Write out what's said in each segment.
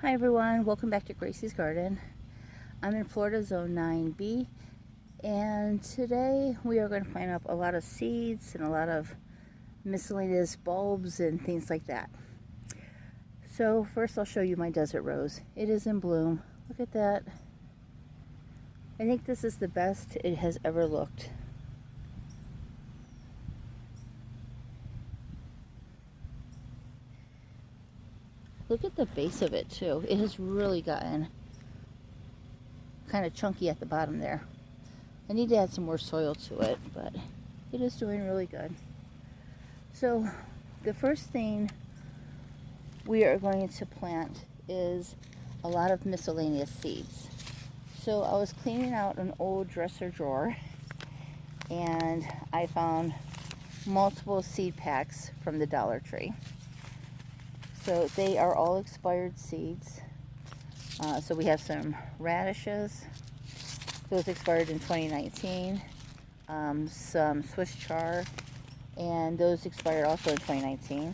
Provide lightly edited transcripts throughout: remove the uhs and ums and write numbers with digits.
Hi everyone, welcome back to Gracie's Garden. I'm in Florida Zone 9B, and today we are going to plant up a lot of seeds and a lot of miscellaneous bulbs and things like that. So first I'll show you my desert rose. It is in bloom. Look at that. I think this is the best it has ever looked. Look at the base of it too. It has really gotten kind of chunky at the bottom there. I need to add some more soil to it, but it is doing really good. So the first thing we are going to plant is a lot of miscellaneous seeds. So I was cleaning out an old dresser drawer and I found multiple seed packs from the Dollar Tree. So they are all expired seeds. So we have some radishes. Those expired in 2019. Some Swiss chard, and those expired also in 2019.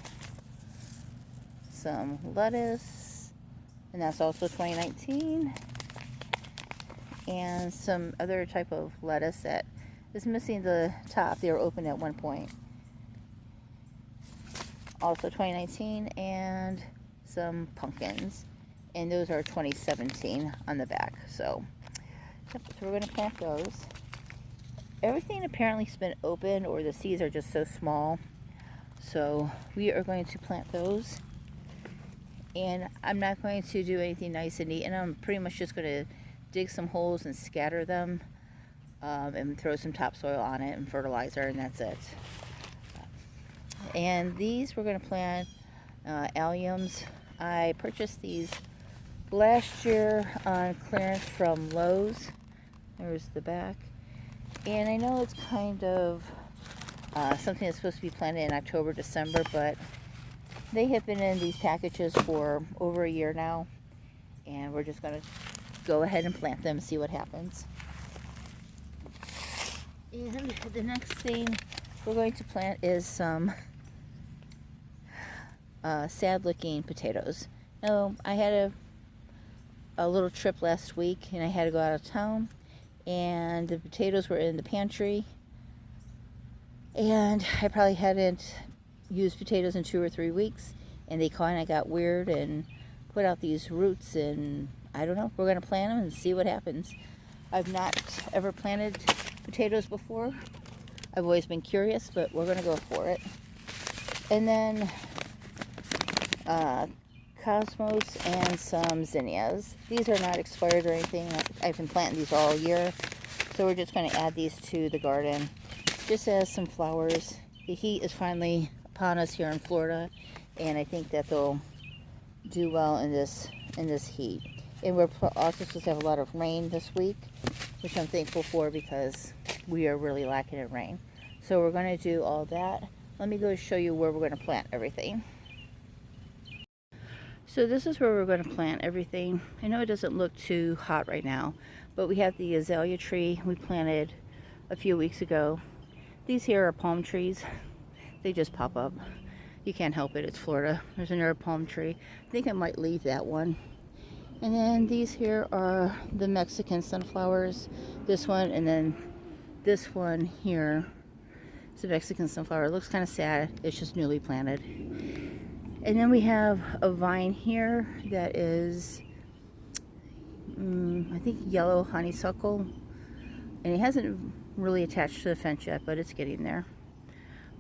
Some lettuce, and that's also 2019. And some other type of lettuce that is missing the top. They were open at one point. Also 2019, and some pumpkins, and those are 2017 on the back. So we're going to plant those. Everything apparently has been open, or the seeds are just so small, so we are going to plant those. And I'm not going to do anything nice and neat, and I'm pretty much just going to dig some holes and scatter them, and throw some topsoil on it and fertilizer, and that's it. And these we're going to plant alliums. I purchased these last year on clearance from Lowe's. There's the back. And I know it's kind of something that's supposed to be planted in October, December, but they have been in these packages for over a year now. And we're just going to go ahead and plant them and see what happens. And the next thing we're going to plant is some sad looking potatoes. Now, I had a little trip last week and I had to go out of town, and the potatoes were in the pantry, and I probably hadn't used potatoes in 2 or 3 weeks, and they kind of got weird and put out these roots, and I don't know, we're going to plant them and see what happens. I've not ever planted potatoes before. I've always been curious, but we're going to go for it. And then cosmos and some zinnias. These are not expired or anything. I've been planting these all year, so we're just going to add these to the garden just as some flowers. The heat is finally upon us here in Florida, and I think that they'll do well in this heat. And we're also supposed to have a lot of rain this week, which I'm thankful for because we are really lacking in rain. So we're going to do all that. Let me go show you where we're going to plant everything. So this is where we're going to plant everything. I know it doesn't look too hot right now, but we have the azalea tree we planted a few weeks ago. These here are palm trees. They just pop up. You can't help it. It's Florida. There's another palm tree. I think I might leave that one. And then these here are the Mexican sunflowers. This one, and then this one here is a Mexican sunflower. It looks kind of sad. It's just newly planted. And then we have a vine here that is, I think, yellow honeysuckle. And it hasn't really attached to the fence yet, but it's getting there.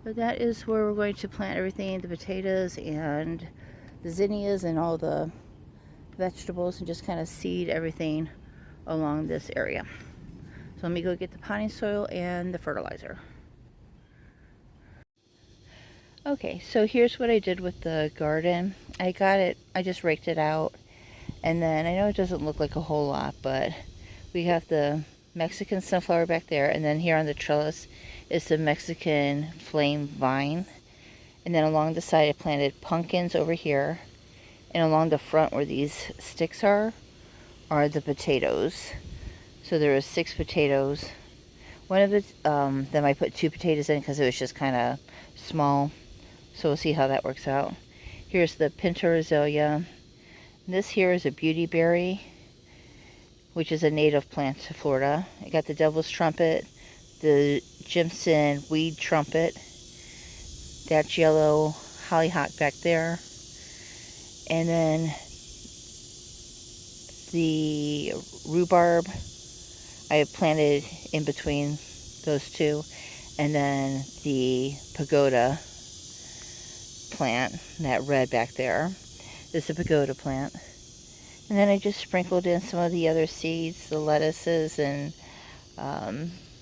But that is where we're going to plant everything, the potatoes and the zinnias and all the vegetables, and just kind of seed everything along this area. So let me go get the potting soil and the fertilizer. Okay, so here's what I did with the garden. I just raked it out, and then I know it doesn't look like a whole lot, but we have the Mexican sunflower back there, and then here on the trellis is the Mexican flame vine. And then along the side I planted pumpkins over here, and along the front where these sticks are the potatoes. So there are 6 potatoes. One of them I put 2 potatoes in because it was just kind of small. So we'll see how that works out. Here's the pinto azalea, This here is a beautyberry, which is a native plant to Florida. I got the devil's trumpet, the Jimson weed trumpet, that's yellow hollyhock back there, and then the rhubarb I have planted in between those two, and then the pagoda plant, that red back there. This is a pagoda plant. And then I just sprinkled in some of the other seeds, the lettuces, and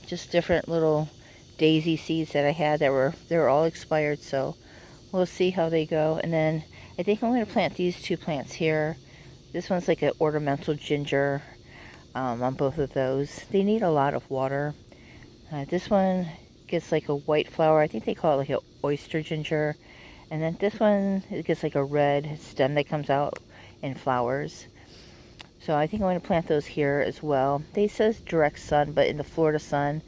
just different little daisy seeds that I had they were all expired, so we'll see how they go. And then I think I'm going to plant these two plants here. This one's like an ornamental ginger on both of those. They need a lot of water. This one gets like a white flower. I think they call it like an oyster ginger. And then this one, it gets like a red stem that comes out and flowers. So I think I'm going to plant those here as well. They says direct sun, but in the Florida sun,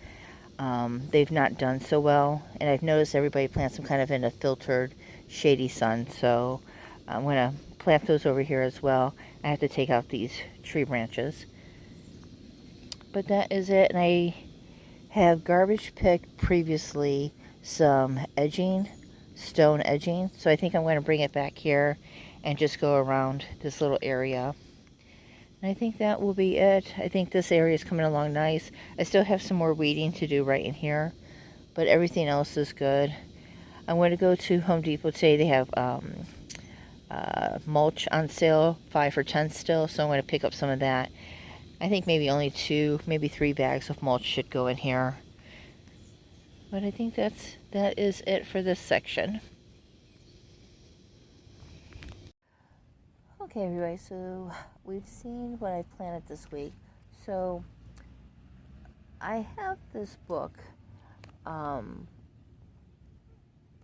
they've not done so well. And I've noticed everybody plants them kind of in a filtered, shady sun. So I'm going to plant those over here as well. I have to take out these tree branches. But that is it. And I have garbage picked previously some edging, stone edging. So I think I'm going to bring it back here and just go around this little area. And I think that will be it. I think this area is coming along nice. I still have some more weeding to do right in here, but everything else is good. I'm going to go to Home Depot today. They have mulch on sale, 5 for $10 still, so I'm going to pick up some of that. I think maybe only 2, maybe 3 bags of mulch should go in here. But I think that is it for this section. Okay, everybody, so we've seen what I planted this week. So I have this book, The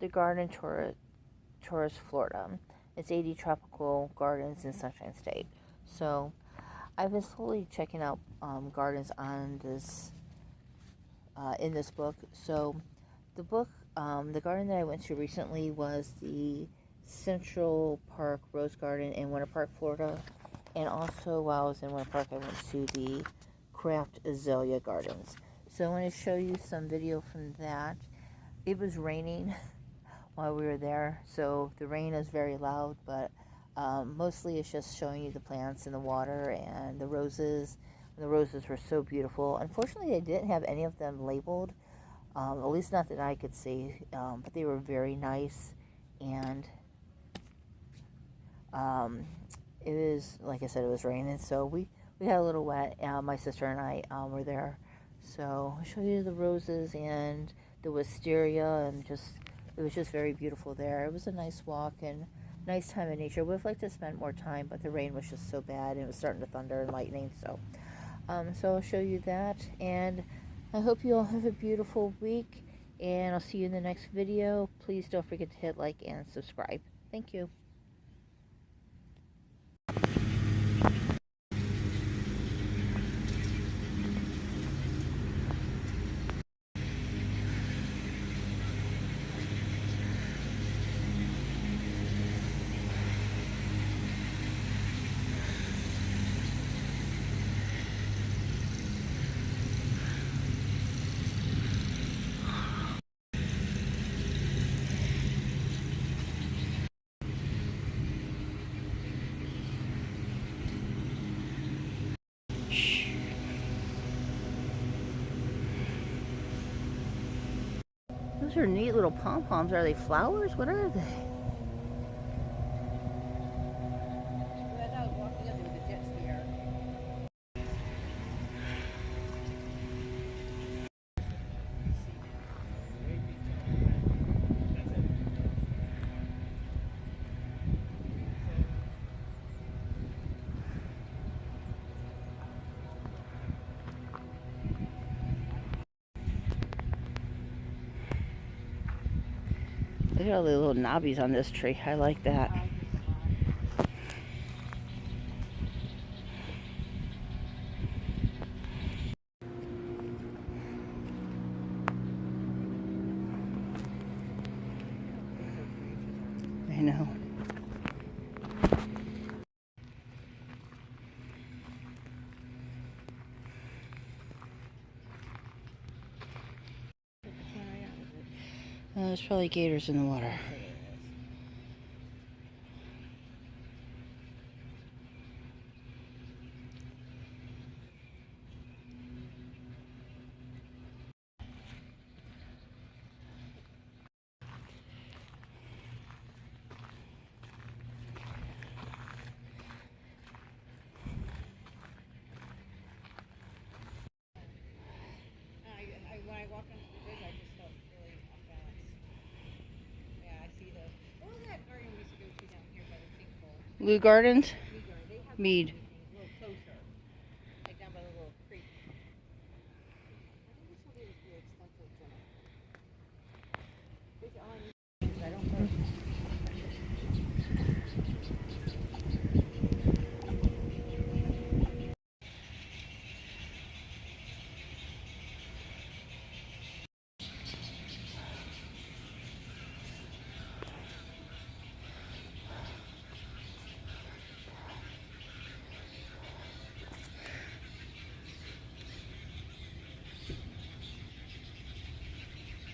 Garden Tourist Florida. It's 80 tropical gardens in Sunshine State. So I've been slowly checking out gardens on this in this book. So the book, the garden that I went to recently was the Central Park Rose Garden in Winter Park, Florida. And also while I was in Winter Park, I went to the Kraft Azalea Gardens. So I want to show you some video from that. It was raining while we were there, so the rain is very loud, but mostly it's just showing you the plants and the water and the roses. The roses were so beautiful. Unfortunately, they didn't have any of them labeled, at least not that I could see, but they were very nice. And it was, like I said, it was raining, so we got a little wet. My sister and I were there. So I'll show you the roses and the wisteria, and it was just very beautiful there. It was a nice walk and nice time in nature. Would have liked to spend more time, but the rain was just so bad, and it was starting to thunder and lightning. So I'll show you that, and I hope you all have a beautiful week, and I'll see you in the next video. Please don't forget to hit like and subscribe. Thank you. Those are neat little pom-poms. Are they flowers? What are they? As I was walking up, there was a jet ski here. Look at all the little knobbies on this tree. I like that. I know. There's probably gators in the water. When I walked onto the bridge, I just felt really off balance. Yeah, I see the. What was that garden we used to go to down here by the sinkhole? Lou Gardens? Mead garden. They have Mead. things a little closer, like down by the little creek. I think this will be the extensive center. Basically, all I need is I don't know.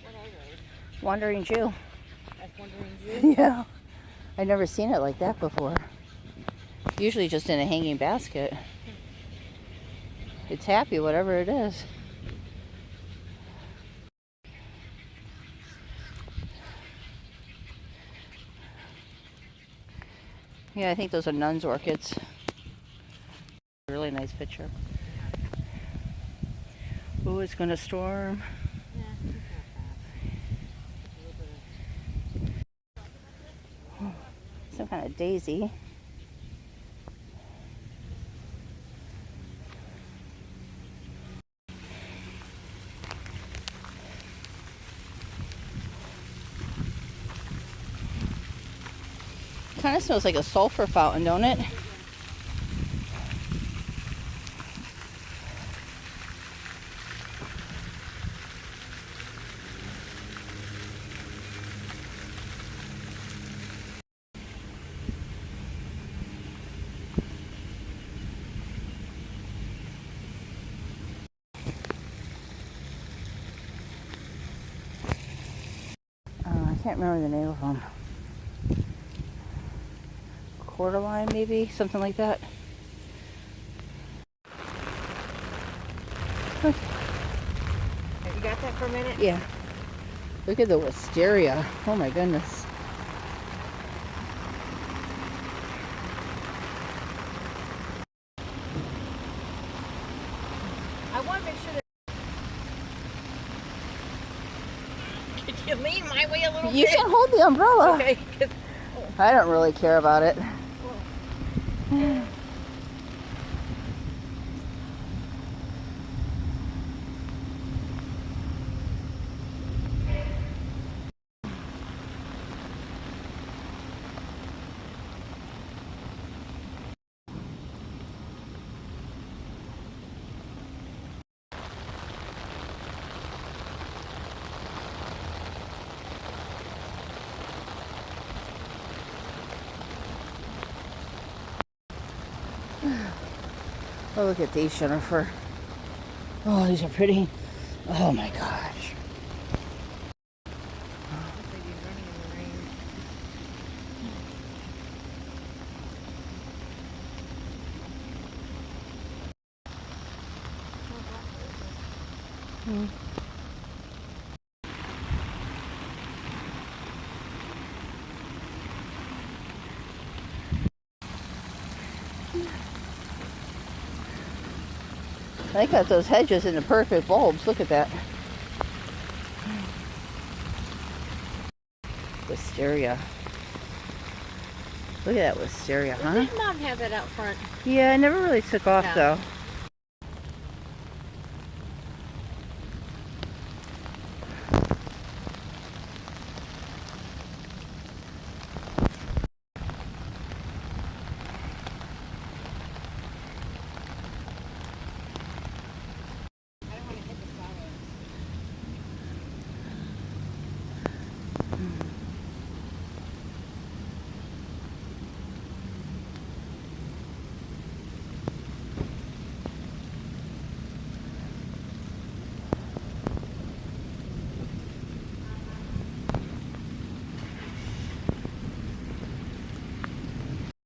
What are those? Wandering Jew. That's Wandering Jew? Yeah. I've never seen it like that before. Usually just in a hanging basket. It's happy, whatever it is. Yeah, I think those are nuns' orchids. Really nice picture. Oh, it's gonna storm. Yeah, it's not bad. Some kind of daisy. Kind of smells like a sulfur fountain, don't it? I can't remember the name of them. Cordyline, maybe? Something like that. Have you got that for a minute? Yeah. Look at the wisteria. Oh my goodness. I want to make sure that. Could you lean my way a little You bit? can hold the umbrella. Okay. I don't really care about it. Oh, look at these, Jennifer. Oh, these are pretty. Oh my gosh. They got those hedges in the perfect bulbs. Look at that. Wisteria. Look at that wisteria, huh? Did Mom have it out front? Yeah, it never really took off No. though.